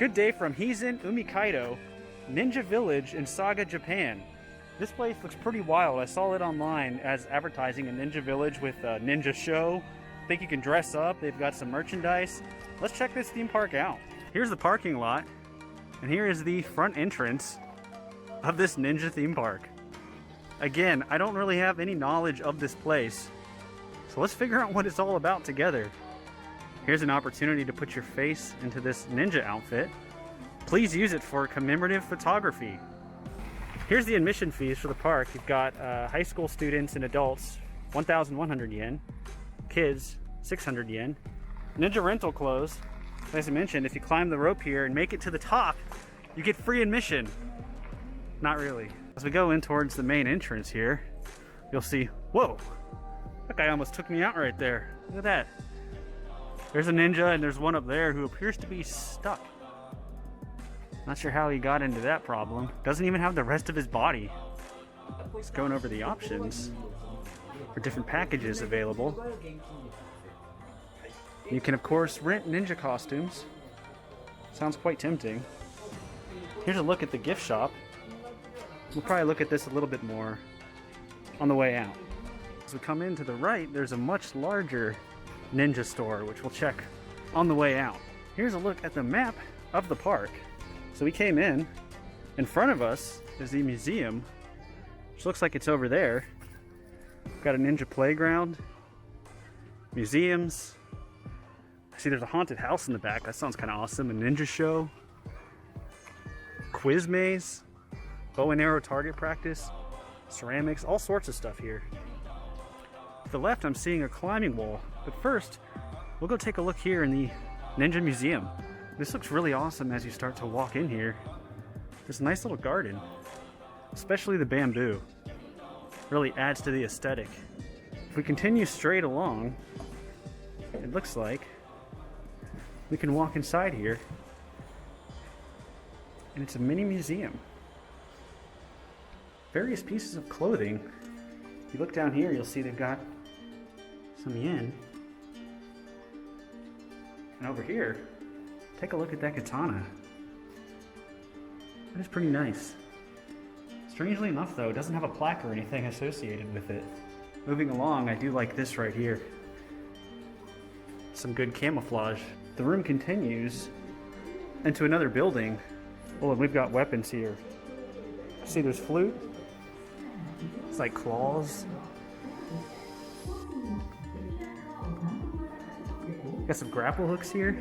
Good day from Hizen Yumekaido, Ninja Village in Saga, Japan. This place looks pretty wild. I saw it online as advertising a ninja village with a ninja show. I think you can dress up. They've got some merchandise. Let's check this theme park out. Here's the parking lot, and here is the front entrance of this ninja theme park. Again, I don't really have any knowledge of this place, so let's figure out what it's all about together. Here's an opportunity to put your face into this ninja outfit. Please use it for commemorative photography. Here's the admission fees for the park. You've got high school students and adults, 1,100 yen. Kids, 600 yen. Ninja rental clothes. As I mentioned, if you climb the rope here and make it to the top, you get free admission. Not really. As we go in towards the main entrance here, you'll see, whoa, that guy almost took me out right there. Look at that. There's a ninja and there's one up there who appears to be stuck. Not sure how he got into that problem. Doesn't even have the rest of his body. Just going over the options for different packages available. You can of course rent ninja costumes. Sounds quite tempting. Here's a look at the gift shop. We'll probably look at this a little bit more on the way out. As we come in to the right, there's a much larger ninja store, which we'll check on the way out. Here's a look at the map of the park. So we came in front of us is the museum, which looks like it's over there. We've got a ninja playground, museums. I see there's a haunted house in the back. That sounds kind of awesome. A ninja show, quiz maze, bow and arrow target practice, ceramics, all sorts of stuff here. To the left, I'm seeing a climbing wall. But first, we'll go take a look here in the Ninja Museum. This looks really awesome as you start to walk in here. There's a nice little garden, especially the bamboo. Really adds to the aesthetic. If we continue straight along, it looks like we can walk inside here. And it's a mini museum. Various pieces of clothing. If you look down here, you'll see they've got some yen. And over here, take a look at that katana. That is pretty nice. Strangely enough though, it doesn't have a plaque or anything associated with it. Moving along, I do like this right here. Some good camouflage. The room continues into another building. Oh, and we've got weapons here. See, there's flute. It's like claws. Got some grapple hooks here,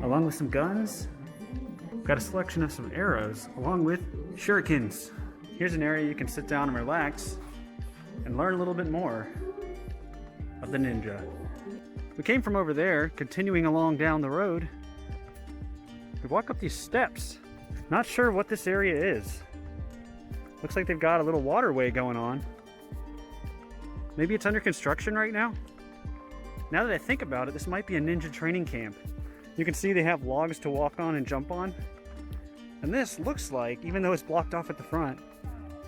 along with some guns. Got a selection of some arrows, along with shurikens. Here's an area you can sit down and relax and learn a little bit more of the ninja. We came from over there, continuing along down the road. We walk up these steps. Not sure what this area is. Looks like they've got a little waterway going on. Maybe it's under construction right now? Now that I think about it, this might be a ninja training camp. You can see they have logs to walk on and jump on. And this looks like, even though it's blocked off at the front,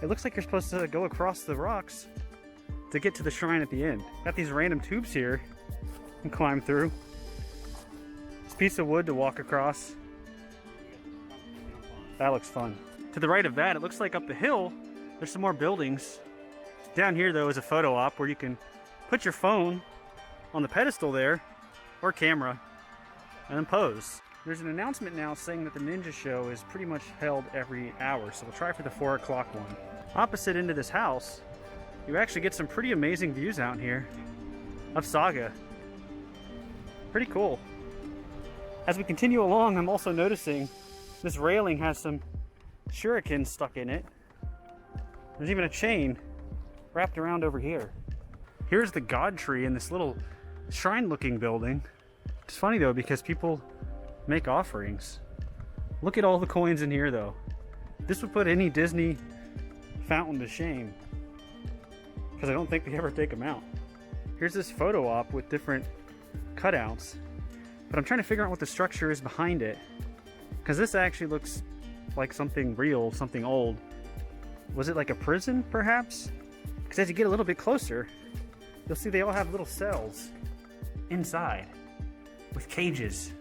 it looks like you're supposed to go across the rocks to get to the shrine at the end. Got these random tubes here and climb through. This piece of wood to walk across. That looks fun. To the right of that, it looks like up the hill, there's some more buildings. Down here though is a photo op where you can put your phone on the pedestal there, or camera, and then pose. There's an announcement now saying that the ninja show is pretty much held every hour, so we'll try for the 4 o'clock one. Opposite end of this house, you actually get some pretty amazing views out here of Saga. Pretty cool. As we continue along, I'm also noticing this railing has some shurikens stuck in it. There's even a chain wrapped around over here. Here's the god tree in this little shrine-looking building. It's funny though because people make offerings. Look at all the coins in here though. This would put any Disney fountain to shame because I don't think they ever take them out. Here's this photo op with different cutouts, but I'm trying to figure out what the structure is behind it because this actually looks like something real, something old. Was it like a prison perhaps? Because as you get a little bit closer, you'll see they all have little cells inside with cages.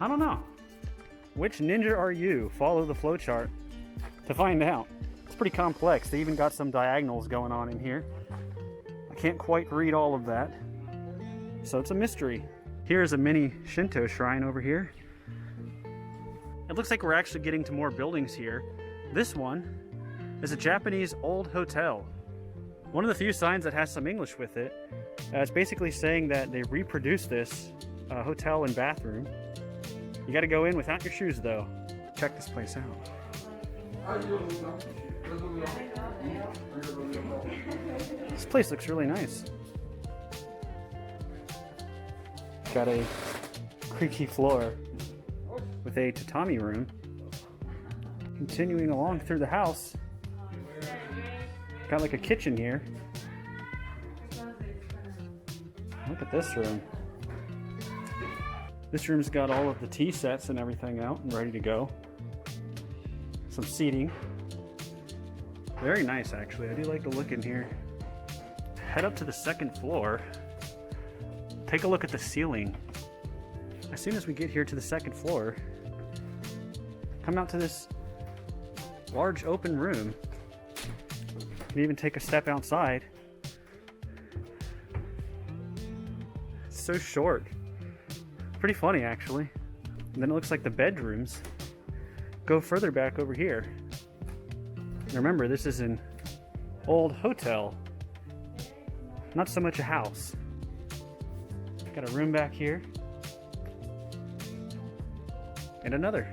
I don't know. Which ninja are you? Follow the flowchart to find out. It's pretty complex. They even got some diagonals going on in here. I can't quite read all of that. So it's a mystery. Here's a mini Shinto shrine over here. It looks like we're actually getting to more buildings here. This one is a Japanese old hotel. One of the few signs that has some English with it. It's basically saying that they reproduced this hotel and bathroom. You gotta go in without your shoes though. Check this place out. This place looks really nice. Got a creaky floor with a tatami room. Continuing along through the house, got like a kitchen here. Look at this room. This room's got all of the tea sets and everything out and ready to go. Some seating. Very nice, actually. I do like the look in here. Head up to the second floor. Take a look at the ceiling. As soon as we get here to the second floor, come out to this large open room. You can even take a step outside. It's so short. Pretty funny, actually. And then it looks like the bedrooms go further back over here. Remember, this is an old hotel, not so much a house. Got a room back here. And another.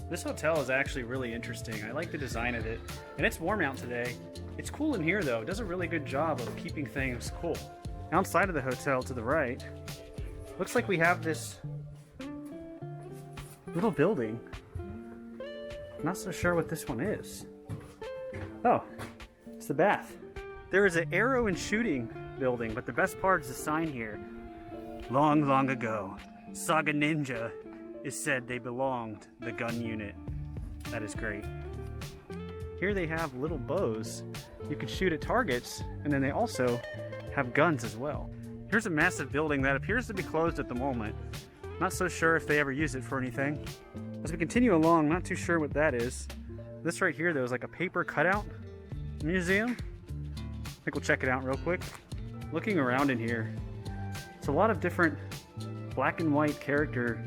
This hotel is actually really interesting. I like the design of it. And it's warm out today. It's cool in here though. It does a really good job of keeping things cool. Outside of the hotel to the right, looks like we have this little building. Not so sure what this one is. Oh, it's the bath. There is an arrow and shooting building, but the best part is the sign here. Long, long ago, Saga Ninja is said they belonged the gun unit. That is great. Here they have little bows. You can shoot at targets, and then they also have guns as well. Here's a massive building that appears to be closed at the moment. Not so sure if they ever use it for anything. As we continue along, not too sure what that is. This right here, though, is like a paper cutout museum. I think we'll check it out real quick. Looking around in here, it's a lot of different black and white character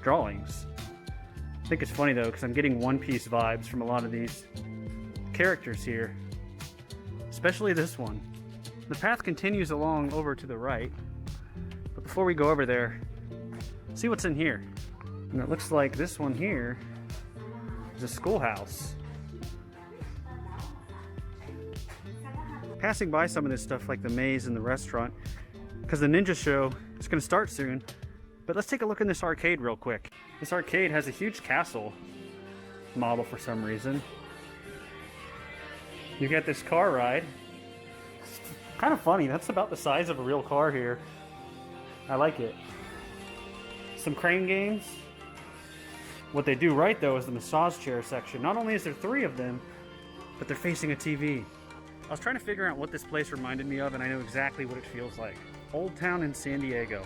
drawings. I think it's funny though, because I'm getting One Piece vibes from a lot of these characters here, especially this one. The path continues along over to the right, but before we go over there, see what's in here. And it looks like this one here is a schoolhouse. Passing by some of this stuff like the maze and the restaurant, because the ninja show is going to start soon. But let's take a look in this arcade real quick. This arcade has a huge castle model for some reason. You get this car ride. Kind of funny, that's about the size of a real car here. I like it. Some crane games. What they do right though is the massage chair section. Not only is there 3 of them, but they're facing a TV. I was trying to figure out what this place reminded me of, and I know exactly what it feels like. Old Town in San Diego.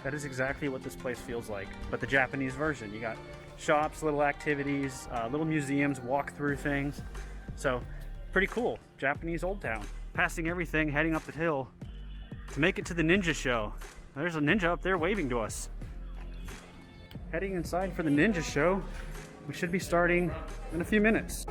That is exactly what this place feels like, but the Japanese version. You got shops, little activities, little museums, walk through things. So, pretty cool. Japanese Old Town. Passing everything, heading up the hill to make it to the ninja show. There's a ninja up there waving to us. Heading inside for the ninja show. We should be starting in a few minutes.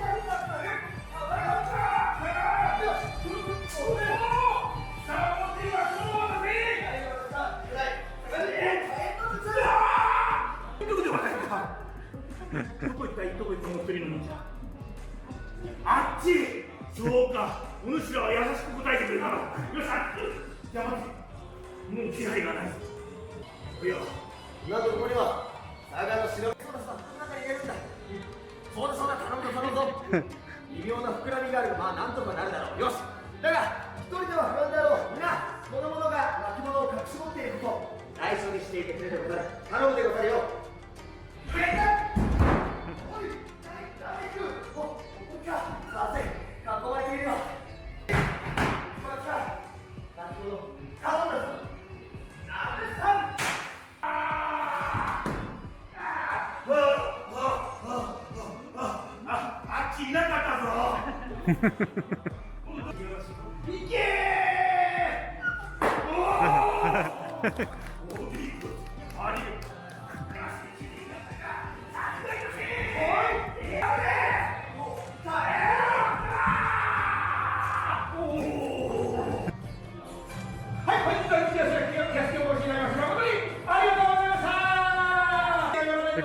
They're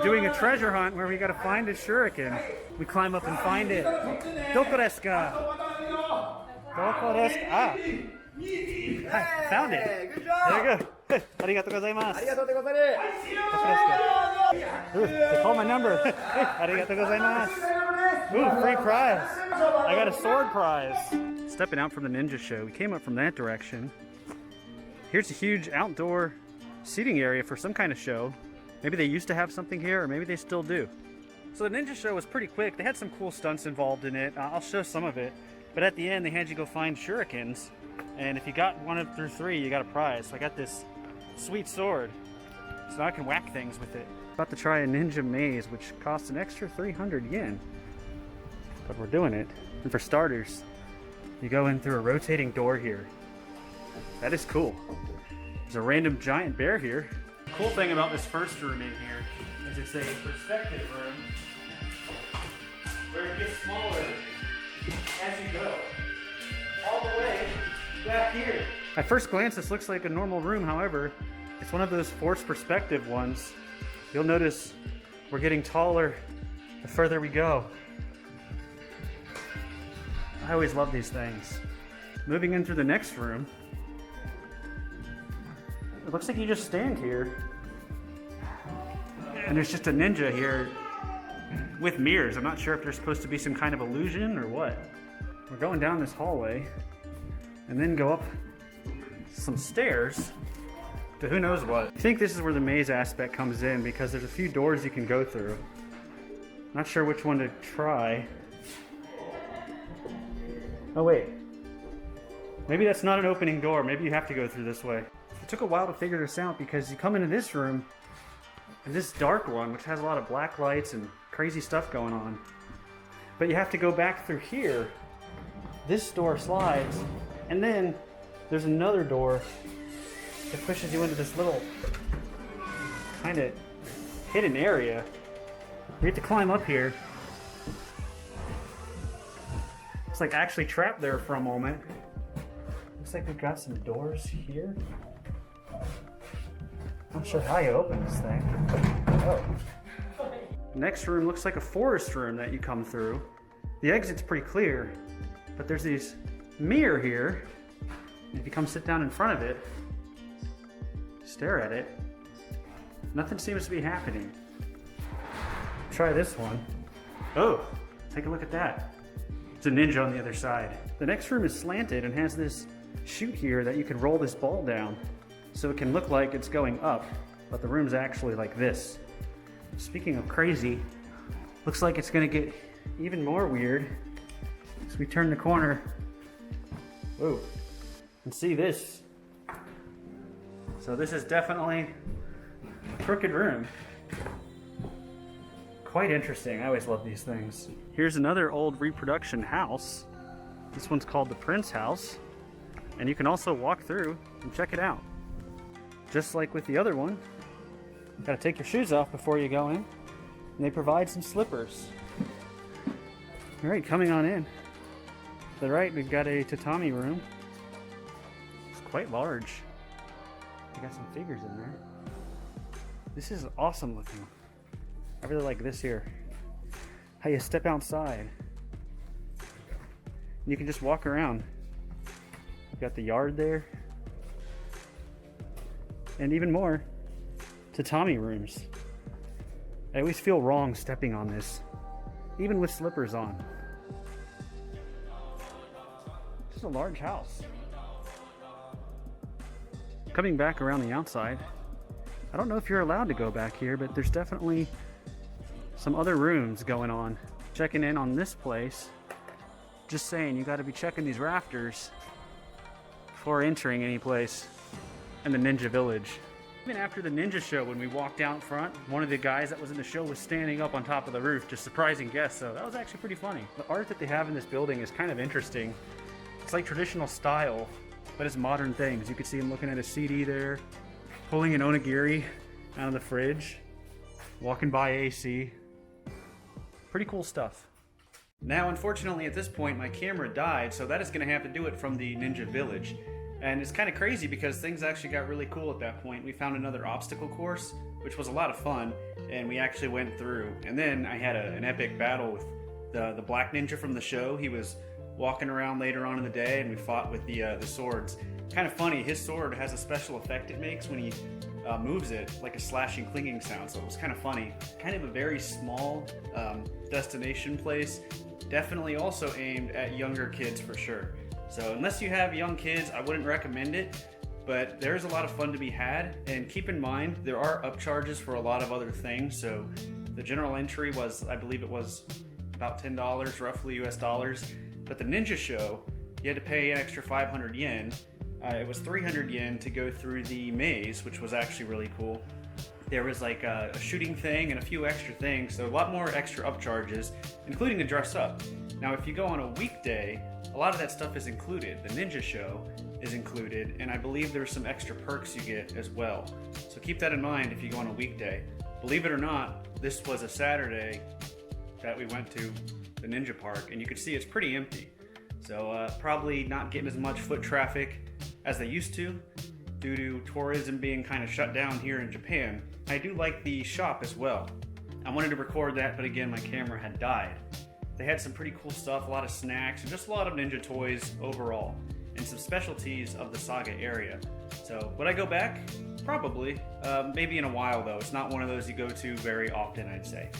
doing a treasure hunt where we gotta find a shuriken. We climb up and find it. Doko desu ka? Doko desu ka? Ah. Hi, found it. Good job. There you go. Arigatou gozaimasu. ありがとうございます。 Ooh, they called my number. Hey, arigatou gozaimasu. Ooh, free prize. I got a sword prize. Stepping out from the ninja show, we came up from that direction. Here's a huge outdoor seating area for some kind of show. Maybe they used to have something here, or maybe they still do. So the ninja show was pretty quick. They had some cool stunts involved in it. I'll show some of it. But at the end, they had you go find shurikens. And if you got 1 through 3, you got a prize. So I got this sweet sword. So now I can whack things with it. About to try a ninja maze, which costs an extra 300 yen. But we're doing it. And for starters, you go in through a rotating door here. That is cool. There's a random giant bear here. The cool thing about this first room in here is it's a perspective room where it gets smaller as you go. All the way back here. At first glance, this looks like a normal room. However, it's one of those forced perspective ones. You'll notice we're getting taller the further we go. I always love these things. Moving into the next room, it looks like you just stand here and there's just a ninja here with mirrors. I'm not sure if there's supposed to be some kind of illusion or what. We're going down this hallway and then go up some stairs to who knows what. I think this is where the maze aspect comes in because there's a few doors you can go through. Not sure which one to try. Oh wait, maybe that's not an opening door. Maybe you have to go through this way. It took a while to figure this out because you come into this room, and this dark one, which has a lot of black lights and crazy stuff going on. But you have to go back through here. This door slides, and then there's another door that pushes you into this little kind of hidden area. You have to climb up here. It's like actually trapped there for a moment. Looks like we've got some doors here. Not sure how you open this thing. Oh. Next room looks like a forest room that you come through. The exit's pretty clear, but there's this mirror here. If you come sit down in front of it, stare at it, nothing seems to be happening. Try this one. Oh, take a look at that. It's a ninja on the other side. The next room is slanted and has this chute here that you can roll this ball down so it can look like it's going up, but the room's actually like this. Speaking of crazy, looks like it's gonna get even more weird as we turn the corner. Whoa, and see this. So this is definitely a crooked room. Quite interesting. I always love these things. Here's another old reproduction house. This one's called the Prince House, and you can also walk through and check it out. Just like with the other one, you gotta take your shoes off before you go in, and they provide some slippers. All right, coming on in. To the right, we've got a tatami room. It's quite large. You got some figures in there. This is awesome looking. I really like this here. How you step outside. And you can just walk around. You got the yard there. And even more, tatami rooms. I always feel wrong stepping on this, even with slippers on. This is a large house. Coming back around the outside, I don't know if you're allowed to go back here, but there's definitely some other rooms going on. Checking in on this place. Just saying, you gotta be checking these rafters before entering any place in the ninja village. Even after the ninja show, when we walked out front, one of the guys that was in the show was standing up on top of the roof, just surprising guests, so that was actually pretty funny. The art that they have in this building is kind of interesting. It's like traditional style, but it's modern things. You can see him looking at a CD there, pulling an onigiri out of the fridge, walking by AC. Pretty cool stuff. Now, unfortunately, at this point, my camera died, so that is going to have to do it from the Ninja Village. And it's kind of crazy because things actually got really cool at that point. We found another obstacle course, which was a lot of fun, and we actually went through. And then I had an epic battle with the black ninja from the show. He was walking around later on in the day, and we fought with the swords. Kind of funny, his sword has a special effect it makes when he moves it, like a slashing, clinging sound, so it was kind of funny. Kind of a very small destination place, definitely also aimed at younger kids for sure. So unless you have young kids, I wouldn't recommend it, but there's a lot of fun to be had. And keep in mind, there are upcharges for a lot of other things. So the general entry was, I believe it was about $10, roughly US dollars. But the ninja show, you had to pay an extra 500 yen. It was 300 yen to go through the maze, which was actually really cool. There was like a shooting thing and a few extra things, so a lot more extra upcharges, including to dress up. Now, if you go on a weekday, a lot of that stuff is included. The ninja show is included, and I believe there's some extra perks you get as well. So keep that in mind if you go on a weekday. Believe it or not, this was a Saturday that we went to the ninja park, and you can see it's pretty empty. So probably not getting as much foot traffic as they used to due to tourism being kind of shut down here in Japan. I do like the shop as well. I wanted to record that, but again, my camera had died. They had some pretty cool stuff, a lot of snacks, and just a lot of ninja toys overall, and some specialties of the Saga area. So would I go back? Probably. Maybe in a while though. It's not one of those you go to very often, I'd say.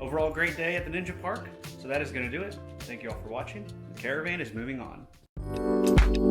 Overall, great day at the Ninja Park. So that is going to do it. Thank you all for watching. The caravan is moving on.